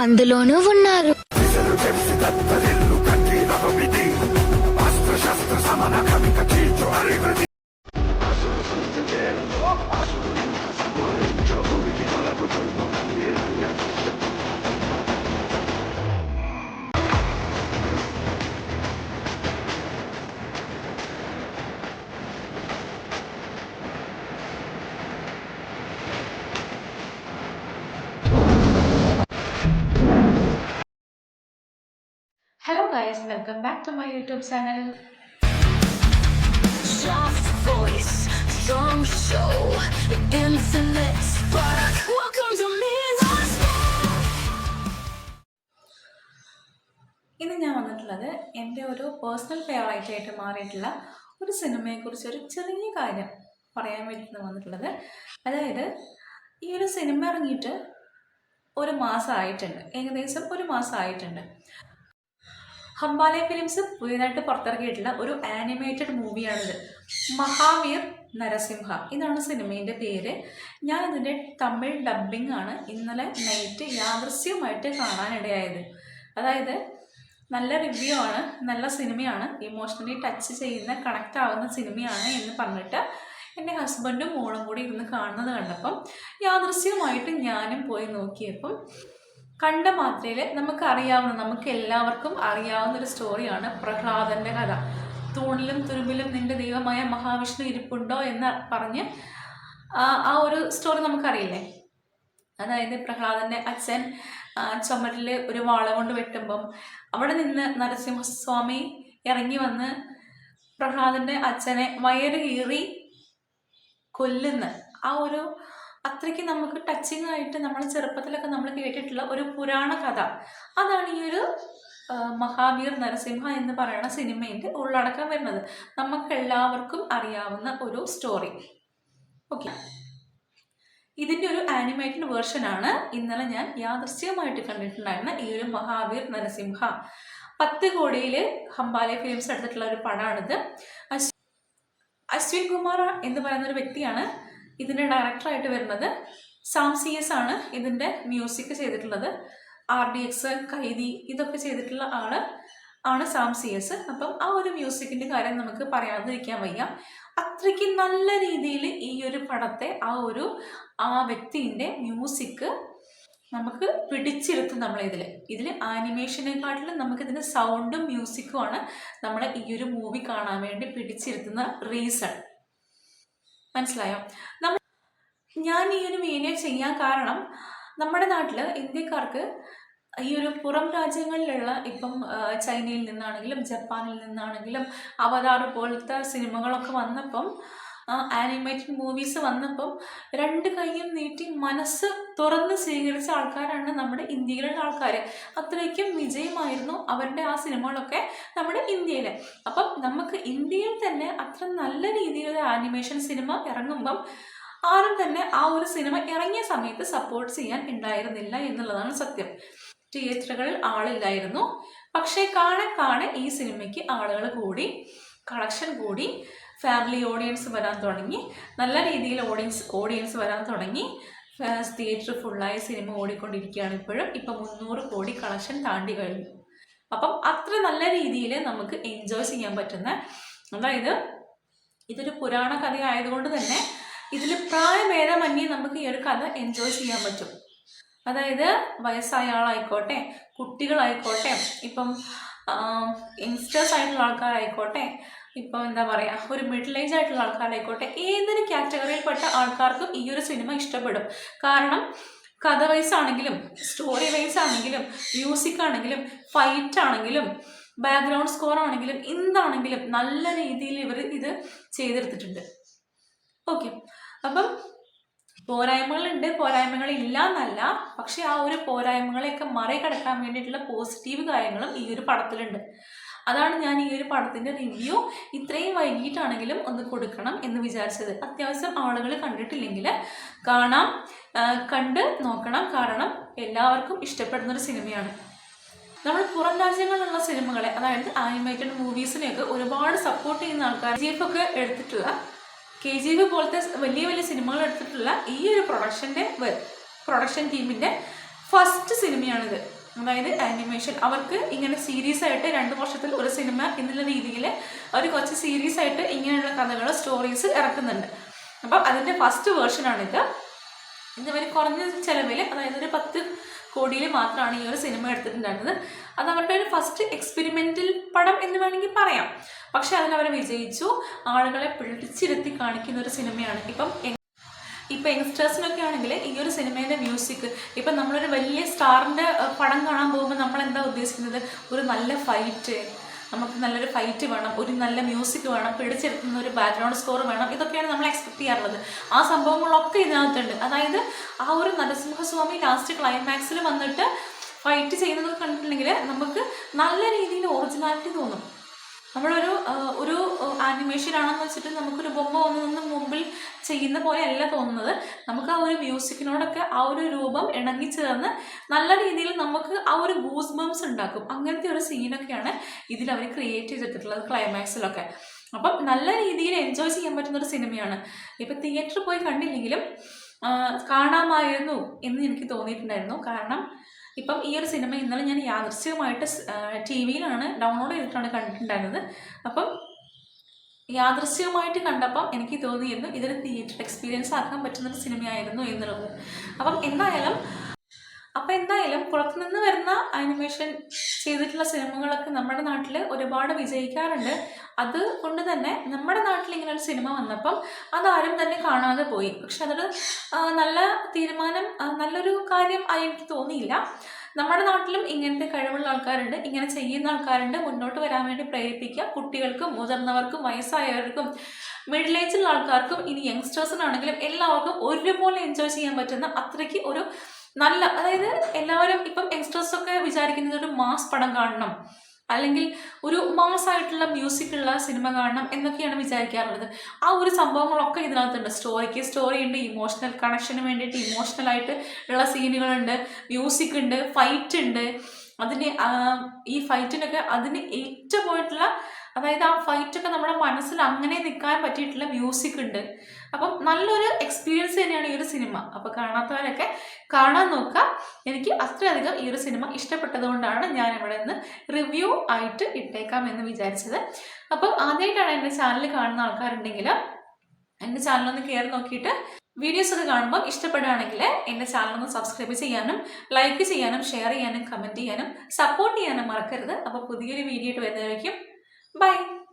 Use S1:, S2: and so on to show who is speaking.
S1: అందులోనూ ఉన్నారు.
S2: Hello guys, welcome back to my YouTube channel.
S1: Soft voice, strong show, infinite spark. Welcome to Midnight Spark.
S2: ഇന്ന് ഞാൻ വന്നിട്ടുള്ളത് എൻ്റെ ഒരു പേഴ്സണൽ ഫേവറേറ്റ് ആയിട്ട് മാറിയിട്ടുള്ള ഒരു സിനിമയെക്കുറിച്ച് ഒരു ചെറിയ കാര്യം പറയാൻ വേണ്ടിയിട്ടാണ് വന്നിട്ടുള്ളത്. അതായത് ഈ ഒരു സിനിമ ഇറങ്ങിയിട്ട് ഒരു മാസമായിട്ടുണ്ട്, ഏകദേശം ഒരു മാസമായിട്ടുണ്ട്. ഹംബാലെ ഫിലിംസ് പുതിയതായിട്ട് പുറത്തിറക്കിയിട്ടുള്ള ഒരു ആനിമേറ്റഡ് മൂവിയാണിത്. മഹാവീർ നരസിംഹ ഇതാണ് സിനിമേൻ്റെ പേര്. ഞാൻ ഇതിൻ്റെ തമിഴ് ഡബ്ബിംഗ് ആണ് ഇന്നലെ നൈറ്റ് യാദൃശ്യമായിട്ട് കാണാനിടയായത്. അതായത് നല്ല റിവ്യൂ ആണ്, നല്ല സിനിമയാണ്, ഇമോഷണലി ടച്ച് ചെയ്യുന്ന കണക്റ്റ് ആവുന്ന സിനിമയാണ് എന്ന് പറഞ്ഞിട്ട് എൻ്റെ ഹസ്ബൻഡും മോളും കൂടി ഇരുന്ന് കാണുന്നത് കണ്ടപ്പം യാദൃശ്യമായിട്ട് ഞാനും പോയി നോക്കിയപ്പം കണ്ട മാത്രയിൽ നമുക്ക് എല്ലാവർക്കും അറിയാവുന്ന ഒരു സ്റ്റോറിയാണ് പ്രഹ്ലാദൻ്റെ കഥ. തൂണിലും തുരുമ്പിലും നിന്റെ ദൈവമായ മഹാവിഷ്ണു ഇരിപ്പുണ്ടോ എന്ന് പറഞ്ഞ് ആ ഒരു സ്റ്റോറി നമുക്കറിയില്ലേ. അതായത് പ്രഹ്ലാദൻ്റെ അച്ഛൻ ചുമരിൽ ഒരു വാള കൊണ്ട് വെട്ടുമ്പം അവിടെ നിന്ന് നരസിംഹസ്വാമി ഇറങ്ങി വന്ന് പ്രഹ്ലാദൻ്റെ അച്ഛനെ വയറ് കീറി കൊല്ലുന്ന ആ ഒരു അത്രയ്ക്ക് നമുക്ക് ടച്ചിങ് ആയിട്ട് നമ്മൾ ചെറുപ്പത്തിലൊക്കെ നമ്മൾ കേട്ടിട്ടുള്ള ഒരു പുരാണ കഥ. അതാണ് ഈ ഒരു മഹാവീർ നരസിംഹ എന്ന് പറയുന്ന സിനിമേൻ്റെ ഉള്ളടക്കം വരുന്നത്. നമുക്ക് എല്ലാവർക്കും അറിയാവുന്ന ഒരു സ്റ്റോറി. ഓക്കെ, ഇതിൻ്റെ ഒരു ആനിമേറ്റഡ് വേർഷനാണ് ഇന്നലെ ഞാൻ യാദൃശ്യമായിട്ട് കണ്ടിട്ടുണ്ടായിരുന്ന ഈ ഒരു മഹാവീർ നരസിംഹ. 10 കോടിയിൽ ഹംബാലെ ഫിലിംസ് എടുത്തിട്ടുള്ള ഒരു പടമാണിത്. അശ്വിൻ കുമാർ എന്ന് പറയുന്ന ഒരു വ്യക്തിയാണ് ഇതിൻ്റെ ഡയറക്ടറായിട്ട് വരുന്നത്. സാം CS ആണ് ഇതിൻ്റെ മ്യൂസിക് ചെയ്തിട്ടുള്ളത്. RDX, കൈതി ഇതൊക്കെ ചെയ്തിട്ടുള്ള ആണ് സാം CS. അപ്പം ആ ഒരു മ്യൂസിക്കിൻ്റെ കാര്യം നമുക്ക് പറയാതിരിക്കാൻ വയ്യ. അത്രയ്ക്ക് നല്ല രീതിയിൽ ഈ ഒരു പടത്തെ ആ വ്യക്തിൻ്റെ മ്യൂസിക് നമുക്ക് പിടിച്ചിരുത്തും. ഇതിൽ ആനിമേഷനെക്കാട്ടിലും നമുക്കിതിൻ്റെ സൗണ്ടും മ്യൂസിക്കുമാണ് നമ്മളെ ഈ ഒരു മൂവി കാണാൻ വേണ്ടി പിടിച്ചിരുത്തുന്ന റീസൺ. മനസ്സിലായോ? ഞാൻ ഈ ഒരു വീഡിയോ ചെയ്യാൻ കാരണം നമ്മുടെ നാട്ടിൽ ഇന്ത്യക്കാർക്ക് ഈ ഒരു പുറം രാജ്യങ്ങളിലുള്ള ഇപ്പം ചൈനയിൽ നിന്നാണെങ്കിലും ജപ്പാനിൽ നിന്നാണെങ്കിലും അവതാർ പോലത്തെ സിനിമകളൊക്കെ വന്നപ്പം ആനിമേറ്റഡ് മൂവീസ് വന്നപ്പം 2 കൈയും നീട്ടി മനസ്സ് തുറന്ന് സ്വീകരിച്ച ആൾക്കാരാണ് നമ്മുടെ ഇന്ത്യയിലുള്ള ആൾക്കാർ. അത്രയ്ക്കും വിജയമായിരുന്നു അവരുടെ ആ സിനിമകളൊക്കെ നമ്മുടെ ഇന്ത്യയിൽ. അപ്പം നമുക്ക് ഇന്ത്യയിൽ തന്നെ അത്ര നല്ല രീതിയിലൊരു ആനിമേഷൻ സിനിമ ഇറങ്ങുമ്പം ആരും തന്നെ ആ ഒരു സിനിമ ഇറങ്ങിയ സമയത്ത് സപ്പോർട്ട് ചെയ്യാൻ ഉണ്ടായിരുന്നില്ല എന്നുള്ളതാണ് സത്യം. തിയേറ്ററുകളിൽ ആളില്ലായിരുന്നു. പക്ഷേ കാണെ ഈ സിനിമയ്ക്ക് ആളുകൾ കൂടി, കളക്ഷൻ കൂടി, ഫാമിലി ഓഡിയൻസ് വരാൻ തുടങ്ങി, നല്ല രീതിയിൽ ഓഡിയൻസ് വരാൻ തുടങ്ങി. തിയേറ്റർ ഫുള്ളായി സിനിമ ഓടിക്കൊണ്ടിരിക്കുകയാണ് ഇപ്പം 300 കോടി കളക്ഷൻ താണ്ടി കഴിഞ്ഞു. അപ്പം അത്ര നല്ല രീതിയിൽ നമുക്ക് എൻജോയ് ചെയ്യാൻ പറ്റുന്ന, അതായത് ഇതൊരു പുരാണ കഥ ആയതുകൊണ്ട് തന്നെ ഇതിൽ പ്രായഭേദമന്യേ നമുക്ക് ഈ ഒരു കഥ എൻജോയ് ചെയ്യാൻ പറ്റും. അതായത് വയസ്സായ ആളായിക്കോട്ടെ, കുട്ടികളായിക്കോട്ടെ, ഇപ്പം യങ്സ്റ്റേഴ്സ് ആയിട്ടുള്ള ആൾക്കാരായിക്കോട്ടെ, ഇപ്പം എന്താ പറയുക, ഒരു മിഡിൽ ഏജ് ആയിട്ടുള്ള ആൾക്കാരായിക്കോട്ടെ, ഏതൊരു കാറ്റഗറിയിൽപ്പെട്ട ആൾക്കാർക്കും ഈ ഒരു സിനിമ ഇഷ്ടപ്പെടും. കാരണം കഥ വൈസ് ആണെങ്കിലും, സ്റ്റോറി വൈസ് ആണെങ്കിലും, മ്യൂസിക് ആണെങ്കിലും, ഫൈറ്റ് ആണെങ്കിലും, ബാക്ക്ഗ്രൗണ്ട് സ്കോർ ആണെങ്കിലും, എന്താണെങ്കിലും നല്ല രീതിയിൽ ഇവർ ഇത് ചെയ്തെടുത്തിട്ടുണ്ട്. ഓക്കെ, അപ്പം പോരായ്മകളുണ്ട്, പോരായ്മകളില്ല എന്നല്ല, പക്ഷെ ആ ഒരു പോരായ്മകളെയൊക്കെ മറികടക്കാൻ വേണ്ടിയിട്ടുള്ള പോസിറ്റീവ് കാര്യങ്ങളും ഈ ഒരു പടത്തിലുണ്ട്. അതാണ് ഞാൻ ഈ ഒരു പടത്തിൻ്റെ റിവ്യൂ ഇത്രയും വൈകിട്ടാണെങ്കിലും ഒന്ന് കൊടുക്കണം എന്ന് വിചാരിച്ചത്. അത്യാവശ്യം ആളുകൾ കണ്ടിട്ടില്ലെങ്കിൽ കണ്ട് നോക്കണം. കാരണം എല്ലാവർക്കും ഇഷ്ടപ്പെടുന്നൊരു സിനിമയാണ്. നമ്മൾ പുറം രാജ്യങ്ങളിലുള്ള സിനിമകളെ, അതായത് ആനിമേറ്റഡ് മൂവീസിനെയൊക്കെ ഒരുപാട് സപ്പോർട്ട് ചെയ്യുന്ന ആൾക്കാർ KGF ഒക്കെ എടുത്തിട്ടുള്ള, KGF പോലത്തെ വലിയ വലിയ സിനിമകൾ എടുത്തിട്ടുള്ള ഈ ഒരു പ്രൊഡക്ഷൻ ടീമിൻ്റെ ഫസ്റ്റ് സിനിമയാണിത്. അതായത് ആനിമേഷൻ. അവർക്ക് ഇങ്ങനെ സീരീസ് ആയിട്ട് 2 വർഷത്തിൽ ഒരു സിനിമ എന്നുള്ള രീതിയിൽ അവർ കുറച്ച് സീരീസ് ആയിട്ട് ഇങ്ങനെയുള്ള കഥകൾ, സ്റ്റോറീസ് ഇറക്കുന്നുണ്ട്. അപ്പം അതിൻ്റെ ഫസ്റ്റ് വേർഷനാണിത്. ഇതുവരെ കുറഞ്ഞ ചിലവിൽ, അതായത് ഒരു 10 കോടിയിൽ മാത്രമാണ് ഈ ഒരു സിനിമ എടുത്തിട്ടുണ്ടായിരുന്നത്. അത് അവരുടെ ഒരു ഫസ്റ്റ് എക്സ്പെരിമെൻ്റൽ പടം എന്ന് വേണമെങ്കിൽ പറയാം. പക്ഷെ അതിനവർ വിജയിച്ചു. ആളുകളെ പിടിച്ചിരുത്തി കാണിക്കുന്ന ഒരു സിനിമയാണ്. ഇപ്പം യങ്സ്റ്റേഴ്സിനൊക്കെ ആണെങ്കിൽ ഈ ഒരു സിനിമേൻ്റെ മ്യൂസിക്, ഇപ്പം നമ്മളൊരു വലിയ സ്റ്റാറിൻ്റെ പടം കാണാൻ പോകുമ്പോൾ നമ്മൾ എന്താ ഉദ്ദേശിക്കുന്നത്? ഒരു നല്ല ഫൈറ്റ്, നമുക്ക് നല്ലൊരു ഫൈറ്റ് വേണം, ഒരു നല്ല മ്യൂസിക് വേണം, പിടിച്ചെടുക്കുന്ന ഒരു ബാക്ക്ഗ്രൗണ്ട് സ്കോർ വേണം. ഇതൊക്കെയാണ് നമ്മൾ എക്സ്പെക്ട് ചെയ്യാറുള്ളത്. ആ സംഭവങ്ങളൊക്കെ ഇതിനകത്തുണ്ട്. അതായത് ആ ഒരു നരസിംഹസ്വാമി ലാസ്റ്റ് ക്ലൈമാക്സിൽ വന്നിട്ട് ഫൈറ്റ് ചെയ്യുന്നത് കണ്ടിട്ടുണ്ടെങ്കിൽ നമുക്ക് നല്ല രീതിയിൽ ഒറിജിനാലിറ്റി തോന്നും. നമ്മളൊരു ഒരു ആനിമേഷൻ ആണെന്ന് വെച്ചിട്ട് നമുക്കൊരു ബൊമ്മ വന്ന് മുമ്പിൽ ചെയ്യുന്ന പോലെ അല്ല തോന്നുന്നത്. നമുക്ക് ആ ഒരു മ്യൂസിക്കിനോടൊക്കെ ആ ഒരു രൂപം ഇണങ്ങിച്ചേർന്ന് നല്ല രീതിയിൽ നമുക്ക് ആ ഒരു ഗൂസ് ബംസ് ഉണ്ടാക്കും. അങ്ങനത്തെ ഒരു സീനൊക്കെയാണ് ഇതിൽ അവർ ക്രിയേറ്റ് ചെയ്തിട്ടുള്ളത് ക്ലൈമാക്സിലൊക്കെ. അപ്പം നല്ല രീതിയിൽ എൻജോയ് ചെയ്യാൻ പറ്റുന്നൊരു സിനിമയാണ്. ഇപ്പം തിയേറ്ററിൽ പോയി കണ്ടില്ലെങ്കിലും കാണാമായിരുന്നു എന്ന് എനിക്ക് തോന്നിയിട്ടുണ്ടായിരുന്നു. കാരണം ഇപ്പം ഈ ഒരു സിനിമ ഇന്നലെ ഞാൻ യാദൃശ്ചികമായിട്ട് TV-യിലാണ് ഡൗൺലോഡ് ചെയ്തിട്ടാണ് കണ്ടിട്ടുണ്ടായിരുന്നത്. അപ്പം യാദൃശ്ചികമായിട്ട് കണ്ടപ്പം എനിക്ക് തോന്നിയിരുന്നു ഇതൊരു തിയേറ്റർ എക്സ്പീരിയൻസ് ആക്കാൻ പറ്റുന്നൊരു സിനിമയായിരുന്നു എന്നുള്ളത്. അപ്പം എന്തായാലും പുറത്തുനിന്ന് വരുന്ന ആനിമേഷൻ ചെയ്തിട്ടുള്ള സിനിമകളൊക്കെ നമ്മുടെ നാട്ടിൽ ഒരുപാട് വിജയിക്കാറുണ്ട്. അതുകൊണ്ട് തന്നെ നമ്മുടെ നാട്ടിൽ ഇങ്ങനെ ഒരു സിനിമ വന്നപ്പം അതാരും തന്നെ കാണാതെ പോയി. പക്ഷെ അതൊരു നല്ല തീരുമാനം, നല്ലൊരു കാര്യം ആയി എനിക്ക് തോന്നിയില്ല. നമ്മുടെ നാട്ടിലും ഇങ്ങനത്തെ കഴിവുള്ള ആൾക്കാരുണ്ട്, ഇങ്ങനെ ചെയ്യുന്ന ആൾക്കാരുണ്ട്. മുന്നോട്ട് വരാൻ വേണ്ടി പ്രേരിപ്പിക്കുക. കുട്ടികൾക്കും മുതിർന്നവർക്കും വയസ്സായവർക്കും മിഡിൽ ഏജുള്ള ആൾക്കാർക്കും ഇനി യങ്സ്റ്റേഴ്സിനാണെങ്കിലും എല്ലാവർക്കും ഒരുപോലെ എൻജോയ് ചെയ്യാൻ പറ്റുന്ന അത്രയ്ക്ക് ഒരു നല്ല, അതായത് എല്ലാവരും ഇപ്പം യങ്സ്റ്റേഴ്സൊക്കെ വിചാരിക്കുന്നത് ഒരു മാസ് പടം കാണണം, അല്ലെങ്കിൽ ഒരു മാസായിട്ടുള്ള മ്യൂസിക്കുള്ള സിനിമ കാണണം എന്നൊക്കെയാണ് വിചാരിക്കാറുള്ളത്. ആ ഒരു സംഭവങ്ങളൊക്കെ ഇതിനകത്തുണ്ട്. സ്റ്റോറിക്ക് സ്റ്റോറി ഉണ്ട്, ഇമോഷണൽ കണക്ഷന് വേണ്ടിയിട്ട് ഇമോഷണലായിട്ട് ഉള്ള സീനുകളുണ്ട്, മ്യൂസിക് ഉണ്ട്, ഫൈറ്റ് ഉണ്ട്. അതിന് ഈ ഫൈറ്റിനൊക്കെ അതിന് ഏറ്റവുമായിട്ടുള്ള, അതായത് ആ ഫൈറ്റൊക്കെ നമ്മുടെ മനസ്സിൽ അങ്ങനെ നിൽക്കാൻ പറ്റിയിട്ടുള്ള മ്യൂസിക് ഉണ്ട്. അപ്പം നല്ലൊരു എക്സ്പീരിയൻസ് തന്നെയാണ് ഈ ഒരു സിനിമ. അപ്പോൾ കാണാത്തവരൊക്കെ കാണാൻ നോക്കുക. എനിക്ക് അത്രയധികം ഈ ഒരു സിനിമ ഇഷ്ടപ്പെട്ടത് കൊണ്ടാണ് ഞാൻ ഇവിടെ നിന്ന് റിവ്യൂ ആയിട്ട് ഇട്ടേക്കാം എന്ന് വിചാരിച്ചത്. അപ്പം ആദ്യമായിട്ടാണ് എൻ്റെ ചാനൽ കാണുന്ന ആൾക്കാരുണ്ടെങ്കിൽ എൻ്റെ ചാനലൊന്ന് കയറി നോക്കിയിട്ട് വീഡിയോസ് ഒക്കെ കാണുമ്പോൾ ഇഷ്ടപ്പെടുകയാണെങ്കിൽ എൻ്റെ ചാനലൊന്ന് സബ്സ്ക്രൈബ് ചെയ്യാനും ലൈക്ക് ചെയ്യാനും ഷെയർ ചെയ്യാനും കമൻറ്റ് ചെയ്യാനും സപ്പോർട്ട് ചെയ്യാനും മറക്കരുത്. അപ്പോൾ പുതിയൊരു വീഡിയോ ആയിട്ട് വരുന്നതായിരിക്കും. Bye.